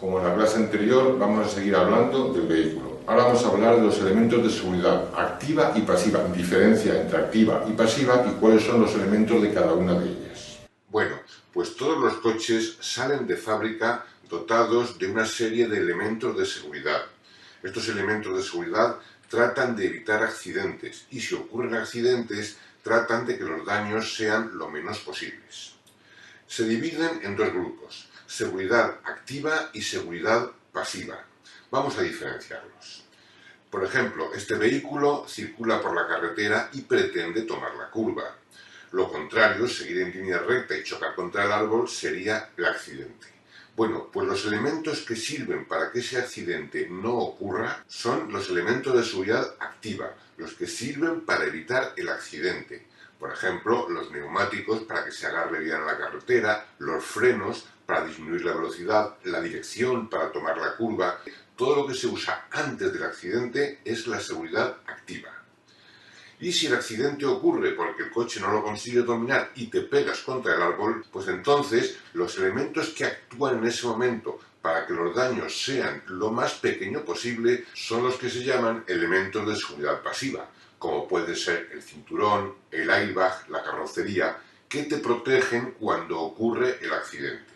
Como en la clase anterior, vamos a seguir hablando del vehículo. Ahora vamos a hablar de los elementos de seguridad activa y pasiva, diferencia entre activa y pasiva y cuáles son los elementos de cada una de ellas. Bueno, pues todos los coches salen de fábrica dotados de una serie de elementos de seguridad. Estos elementos de seguridad tratan de evitar accidentes y si ocurren accidentes, tratan de que los daños sean lo menos posibles. Se dividen en dos grupos, seguridad activa y seguridad pasiva. Vamos a diferenciarlos. Por ejemplo, este vehículo circula por la carretera y pretende tomar la curva. Lo contrario, seguir en línea recta y chocar contra el árbol sería el accidente. Bueno, pues los elementos que sirven para que ese accidente no ocurra son los elementos de seguridad activa, los que sirven para evitar el accidente. Por ejemplo, los neumáticos para que se agarre bien a la carretera, los frenos para disminuir la velocidad, la dirección para tomar la curva. Todo lo que se usa antes del accidente es la seguridad activa. Y si el accidente ocurre porque el coche no lo consigue dominar y te pegas contra el árbol, pues entonces los elementos que actúan en ese momento para que los daños sean lo más pequeño posible son los que se llaman elementos de seguridad pasiva, como puede ser el cinturón, el airbag, la carrocería, que te protegen cuando ocurre el accidente.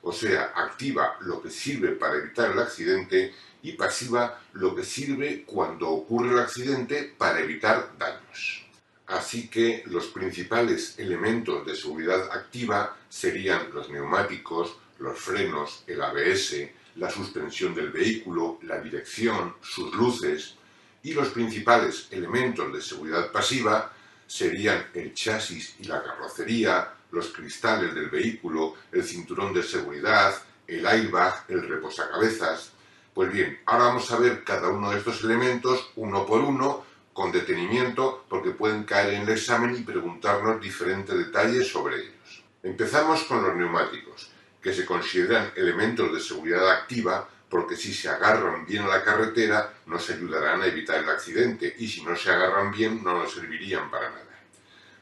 O sea, activa lo que sirve para evitar el accidente y pasiva lo que sirve cuando ocurre el accidente para evitar daños. Así que los principales elementos de seguridad activa serían los neumáticos, los frenos, el ABS, la suspensión del vehículo, la dirección, sus luces, y los principales elementos de seguridad pasiva serían el chasis y la carrocería, los cristales del vehículo, el cinturón de seguridad, el airbag, el reposacabezas. Pues bien, ahora vamos a ver cada uno de estos elementos uno por uno, con detenimiento, porque pueden caer en el examen y preguntarnos diferentes detalles sobre ellos. Empezamos con los neumáticos, que se consideran elementos de seguridad activa porque si se agarran bien a la carretera nos ayudarán a evitar el accidente y si no se agarran bien no nos servirían para nada.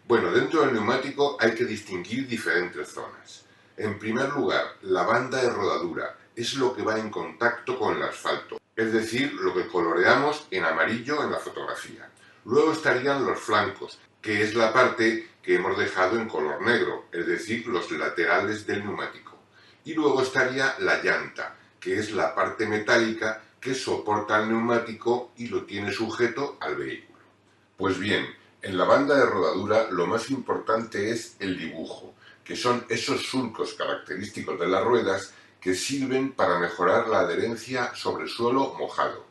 Bueno, dentro del neumático hay que distinguir diferentes zonas. En primer lugar, la banda de rodadura es lo que va en contacto con el asfalto, es decir, lo que coloreamos en amarillo en la fotografía. Luego estarían los flancos, que es la parte que hemos dejado en color negro, es decir, los laterales del neumático. Y luego estaría la llanta, que es la parte metálica que soporta el neumático y lo tiene sujeto al vehículo. Pues bien, en la banda de rodadura lo más importante es el dibujo, que son esos surcos característicos de las ruedas que sirven para mejorar la adherencia sobre suelo mojado.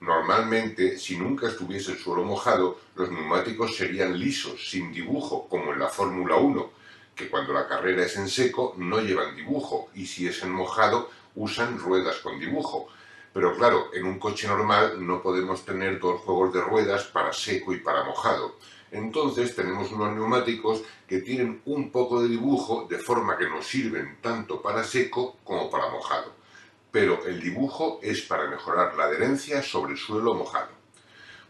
Normalmente, si nunca estuviese el suelo mojado, los neumáticos serían lisos, sin dibujo, como en la Fórmula 1, que cuando la carrera es en seco no llevan dibujo y si es en mojado usan ruedas con dibujo. Pero claro, en un coche normal no podemos tener dos juegos de ruedas para seco y para mojado. Entonces tenemos unos neumáticos que tienen un poco de dibujo de forma que nos sirven tanto para seco como para mojado. Pero el dibujo es para mejorar la adherencia sobre suelo mojado.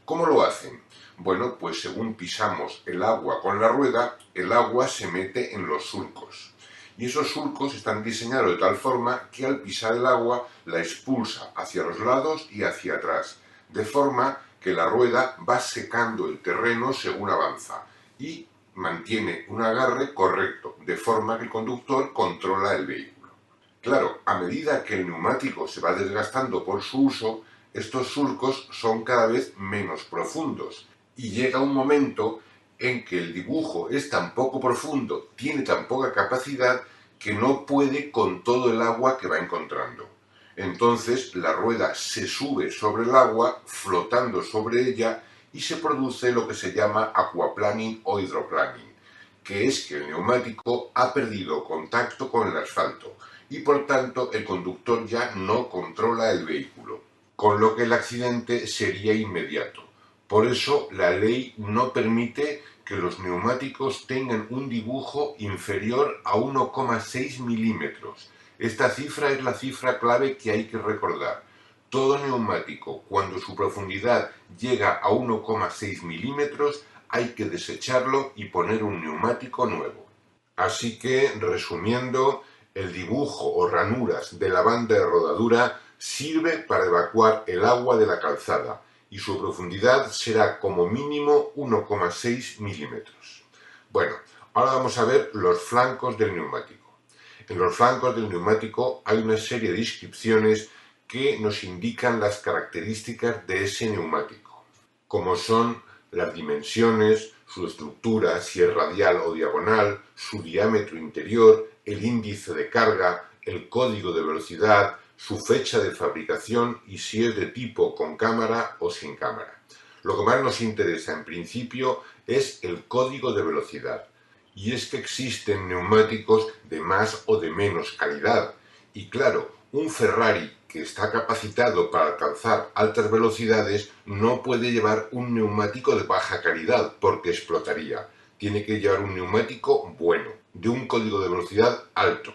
¿Cómo lo hacen? Bueno, pues según pisamos el agua con la rueda, el agua se mete en los surcos. Y esos surcos están diseñados de tal forma que al pisar el agua la expulsa hacia los lados y hacia atrás, de forma que la rueda va secando el terreno según avanza y mantiene un agarre correcto, de forma que el conductor controla el vehículo. Claro, a medida que el neumático se va desgastando por su uso, estos surcos son cada vez menos profundos y llega un momento en que el dibujo es tan poco profundo, tiene tan poca capacidad que no puede con todo el agua que va encontrando. Entonces la rueda se sube sobre el agua, flotando sobre ella, y se produce lo que se llama aquaplaning o hidroplaning, que es que el neumático ha perdido contacto con el asfalto y por tanto el conductor ya no controla el vehículo, con lo que el accidente sería inmediato. Por eso la ley no permite que los neumáticos tengan un dibujo inferior a 1,6 milímetros. Esta cifra es la cifra clave que hay que recordar. Todo neumático, cuando su profundidad llega a 1,6 milímetros, hay que desecharlo y poner un neumático nuevo. Así que, resumiendo, El dibujo o ranuras de la banda de rodadura sirve para evacuar el agua de la calzada y su profundidad será como mínimo 1,6 milímetros. Bueno, ahora vamos a ver los flancos del neumático. En los flancos del neumático hay una serie de inscripciones que nos indican las características de ese neumático, como son las dimensiones, su estructura, si es radial o diagonal, su diámetro interior, el índice de carga, el código de velocidad, su fecha de fabricación y si es de tipo con cámara o sin cámara. Lo que más nos interesa en principio es el código de velocidad. Y es que existen neumáticos de más o de menos calidad. Y claro, un Ferrari que está capacitado para alcanzar altas velocidades no puede llevar un neumático de baja calidad porque explotaría. Tiene que llevar un neumático bueno, de un código de velocidad alto.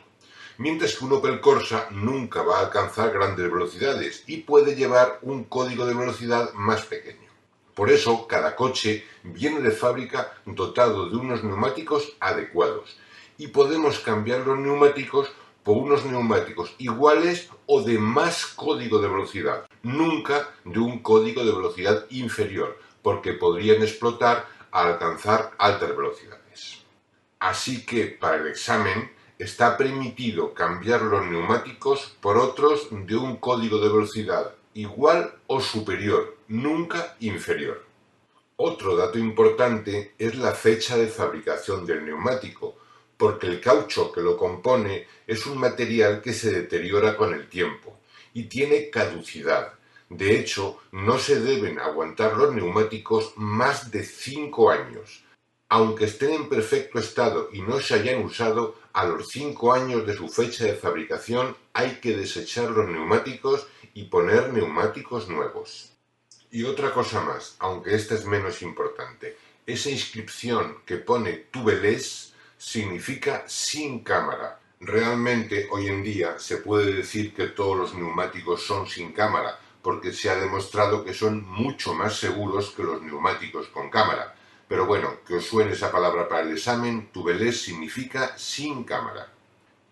Mientras que un Opel Corsa nunca va a alcanzar grandes velocidades y puede llevar un código de velocidad más pequeño. Por eso, cada coche viene de fábrica dotado de unos neumáticos adecuados y podemos cambiar los neumáticos por unos neumáticos iguales o de más código de velocidad, nunca de un código de velocidad inferior, porque podrían explotar al alcanzar altas velocidades. Así que para el examen está permitido cambiar los neumáticos por otros de un código de velocidad igual o superior, nunca inferior. Otro dato importante es la fecha de fabricación del neumático, porque el caucho que lo compone es un material que se deteriora con el tiempo y tiene caducidad. De hecho, no se deben aguantar los neumáticos más de 5 años. Aunque estén en perfecto estado y no se hayan usado, a los 5 años de su fecha de fabricación hay que desechar los neumáticos y poner neumáticos nuevos. Y otra cosa más, aunque esta es menos importante, esa inscripción que pone tubeless significa sin cámara. Realmente hoy en día se puede decir que todos los neumáticos son sin cámara, porque se ha demostrado que son mucho más seguros que los neumáticos con cámara. Pero bueno, que os suene esa palabra para el examen, tubeless significa sin cámara.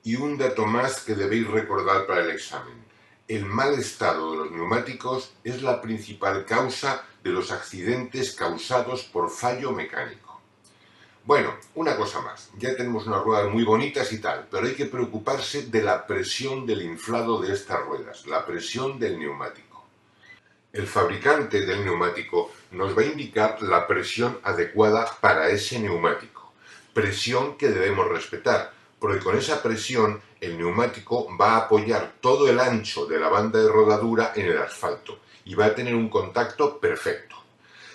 Y un dato más que debéis recordar para el examen. El mal estado de los neumáticos es la principal causa de los accidentes causados por fallo mecánico. Bueno, una cosa más. Ya tenemos unas ruedas muy bonitas y tal, pero hay que preocuparse de la presión del inflado de estas ruedas, la presión del neumático. El fabricante del neumático nos va a indicar la presión adecuada para ese neumático, presión que debemos respetar, porque con esa presión el neumático va a apoyar todo el ancho de la banda de rodadura en el asfalto y va a tener un contacto perfecto.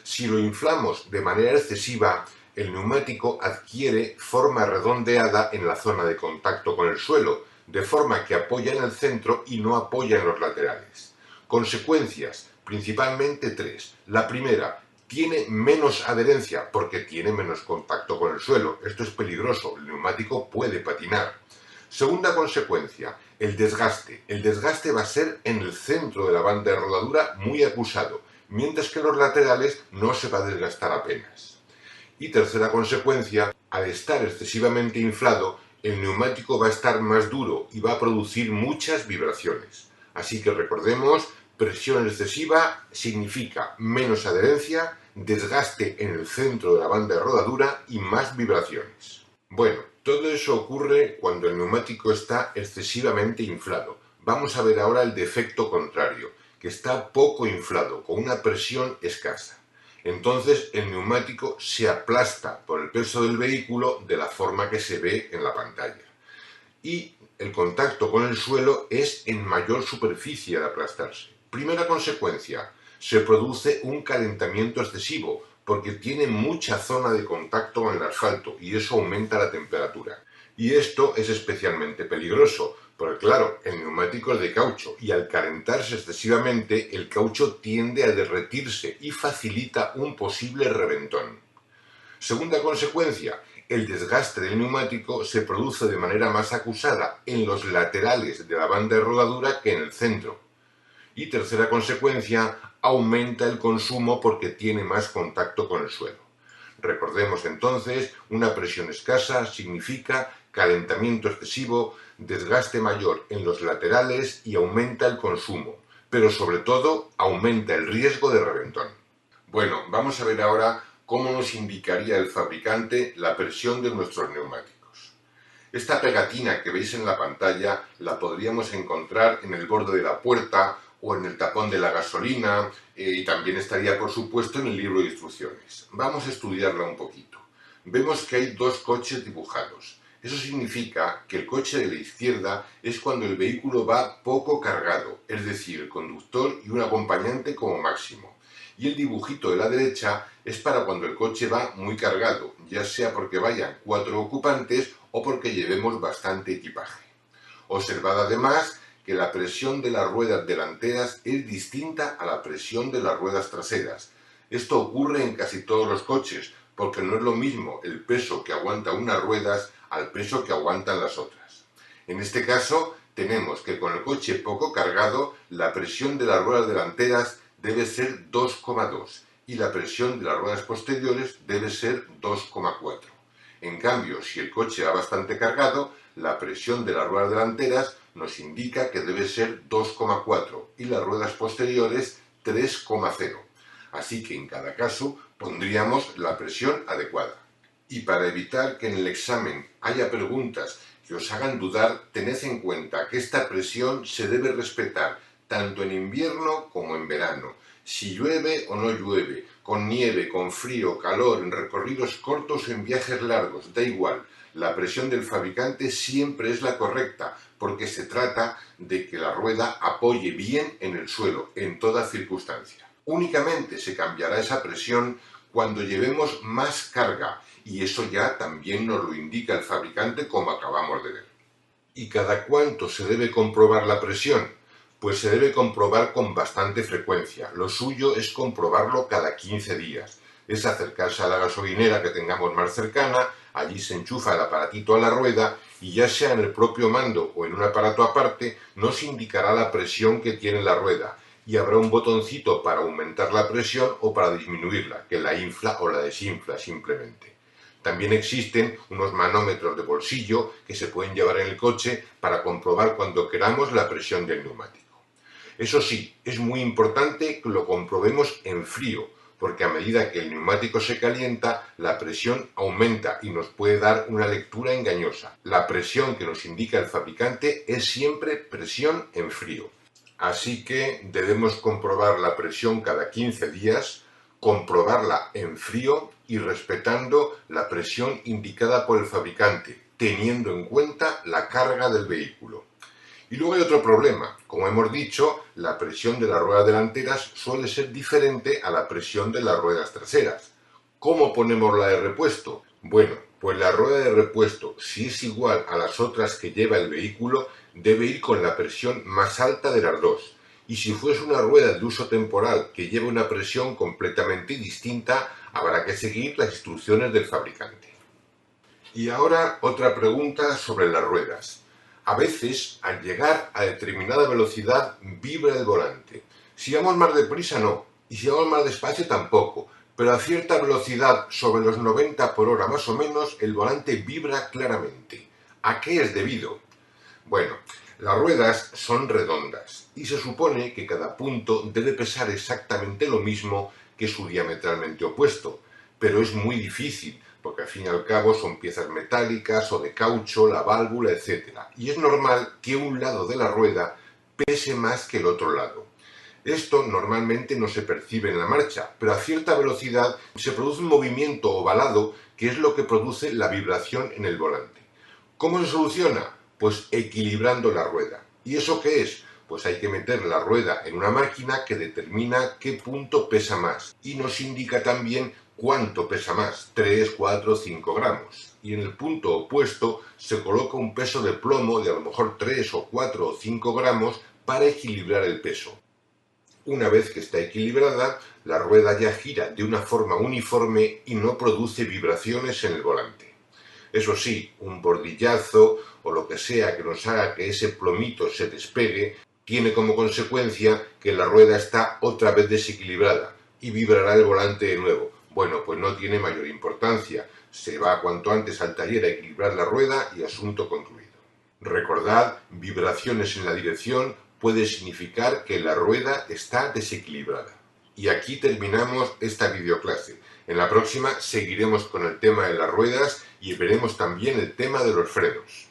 Si lo inflamos de manera excesiva, el neumático adquiere forma redondeada en la zona de contacto con el suelo, de forma que apoya en el centro y no apoya en los laterales. Consecuencias, principalmente 3. La primera, tiene menos adherencia porque tiene menos contacto con el suelo. Esto es peligroso, el neumático puede patinar. Segunda consecuencia, el desgaste. El desgaste va a ser en el centro de la banda de rodadura muy acusado, mientras que en los laterales no se va a desgastar apenas. Y tercera consecuencia, al estar excesivamente inflado, el neumático va a estar más duro y va a producir muchas vibraciones. Así que recordemos, presión excesiva significa menos adherencia, desgaste en el centro de la banda de rodadura y más vibraciones. Bueno, todo eso ocurre cuando el neumático está excesivamente inflado. Vamos a ver ahora el defecto contrario, que está poco inflado, con una presión escasa. Entonces el neumático se aplasta por el peso del vehículo de la forma que se ve en la pantalla. Y el contacto con el suelo es en mayor superficie al aplastarse. Primera consecuencia, se produce un calentamiento excesivo porque tiene mucha zona de contacto con el asfalto y eso aumenta la temperatura. Y esto es especialmente peligroso, porque claro, el neumático es de caucho y al calentarse excesivamente el caucho tiende a derretirse y facilita un posible reventón. Segunda consecuencia, el desgaste del neumático se produce de manera más acusada en los laterales de la banda de rodadura que en el centro. Y tercera consecuencia, aumenta el consumo porque tiene más contacto con el suelo. Recordemos entonces, una presión escasa significa calentamiento excesivo, desgaste mayor en los laterales y aumenta el consumo, pero sobre todo aumenta el riesgo de reventón. Bueno, vamos a ver ahora cómo nos indicaría el fabricante la presión de nuestros neumáticos. Esta pegatina que veis en la pantalla la podríamos encontrar en el borde de la puerta o en el tapón de la gasolina y también estaría, por supuesto, en el libro de instrucciones. Vamos a estudiarla un poquito. Vemos que hay dos coches dibujados. Eso significa que el coche de la izquierda es cuando el vehículo va poco cargado, es decir, el conductor y un acompañante como máximo. Y el dibujito de la derecha es para cuando el coche va muy cargado, ya sea porque vayan 4 ocupantes o porque llevemos bastante equipaje. Observad además que la presión de las ruedas delanteras es distinta a la presión de las ruedas traseras. Esto ocurre en casi todos los coches, porque no es lo mismo el peso que aguanta unas ruedas al peso que aguantan las otras. En este caso, tenemos que con el coche poco cargado, la presión de las ruedas delanteras debe ser 2,2 y la presión de las ruedas posteriores debe ser 2,4. En cambio, si el coche va bastante cargado, la presión de las ruedas delanteras nos indica que debe ser 2,4 y las ruedas posteriores 3,0. Así que en cada caso pondríamos la presión adecuada. Y para evitar que en el examen haya preguntas que os hagan dudar, tened en cuenta que esta presión se debe respetar tanto en invierno como en verano. Si llueve o no llueve, con nieve, con frío, calor, en recorridos cortos o en viajes largos, da igual. La presión del fabricante siempre es la correcta, porque se trata de que la rueda apoye bien en el suelo, en toda circunstancia. Únicamente se cambiará esa presión cuando llevemos más carga, y eso ya también nos lo indica el fabricante, como acabamos de ver. ¿Y cada cuánto se debe comprobar la presión? Pues se debe comprobar con bastante frecuencia. Lo suyo es comprobarlo cada 15 días. Es acercarse a la gasolinera que tengamos más cercana, allí se enchufa el aparatito a la rueda y ya sea en el propio mando o en un aparato aparte, nos indicará la presión que tiene la rueda y habrá un botoncito para aumentar la presión o para disminuirla, que la infla o la desinfla simplemente. También existen unos manómetros de bolsillo que se pueden llevar en el coche para comprobar cuando queramos la presión del neumático. Eso sí, es muy importante que lo comprobemos en frío, porque a medida que el neumático se calienta, la presión aumenta y nos puede dar una lectura engañosa. La presión que nos indica el fabricante es siempre presión en frío. Así que debemos comprobar la presión cada 15 días, comprobarla en frío y respetando la presión indicada por el fabricante, teniendo en cuenta la carga del vehículo. Y luego hay otro problema. Como hemos dicho, la presión de las ruedas delanteras suele ser diferente a la presión de las ruedas traseras. ¿Cómo ponemos la de repuesto? Bueno, pues la rueda de repuesto, si es igual a las otras que lleva el vehículo, debe ir con la presión más alta de las dos. Y si fuese una rueda de uso temporal que lleva una presión completamente distinta, habrá que seguir las instrucciones del fabricante. Y ahora otra pregunta sobre las ruedas. A veces, al llegar a determinada velocidad, vibra el volante. Si vamos más deprisa, no. Y si vamos más despacio, tampoco. Pero a cierta velocidad, sobre los 90 por hora más o menos, el volante vibra claramente. ¿A qué es debido? Bueno, las ruedas son redondas y se supone que cada punto debe pesar exactamente lo mismo que su diametralmente opuesto. Pero es muy difícil, porque al fin y al cabo son piezas metálicas o de caucho, la válvula, etc. Y es normal que un lado de la rueda pese más que el otro lado. Esto normalmente no se percibe en la marcha, pero a cierta velocidad se produce un movimiento ovalado que es lo que produce la vibración en el volante. ¿Cómo se soluciona? Pues equilibrando la rueda. ¿Y eso qué es? Pues hay que meter la rueda en una máquina que determina qué punto pesa más y nos indica también cuánto pesa más, 3, 4, 5 gramos. Y en el punto opuesto se coloca un peso de plomo de a lo mejor 3 o 4 o 5 gramos para equilibrar el peso. Una vez que está equilibrada, la rueda ya gira de una forma uniforme y no produce vibraciones en el volante. Eso sí, un bordillazo o lo que sea que nos haga que ese plomito se despegue, tiene como consecuencia que la rueda está otra vez desequilibrada y vibrará el volante de nuevo. Bueno, pues no tiene mayor importancia. Se va cuanto antes al taller a equilibrar la rueda y asunto concluido. Recordad, vibraciones en la dirección puede significar que la rueda está desequilibrada. Y aquí terminamos esta videoclase. En la próxima seguiremos con el tema de las ruedas y veremos también el tema de los frenos.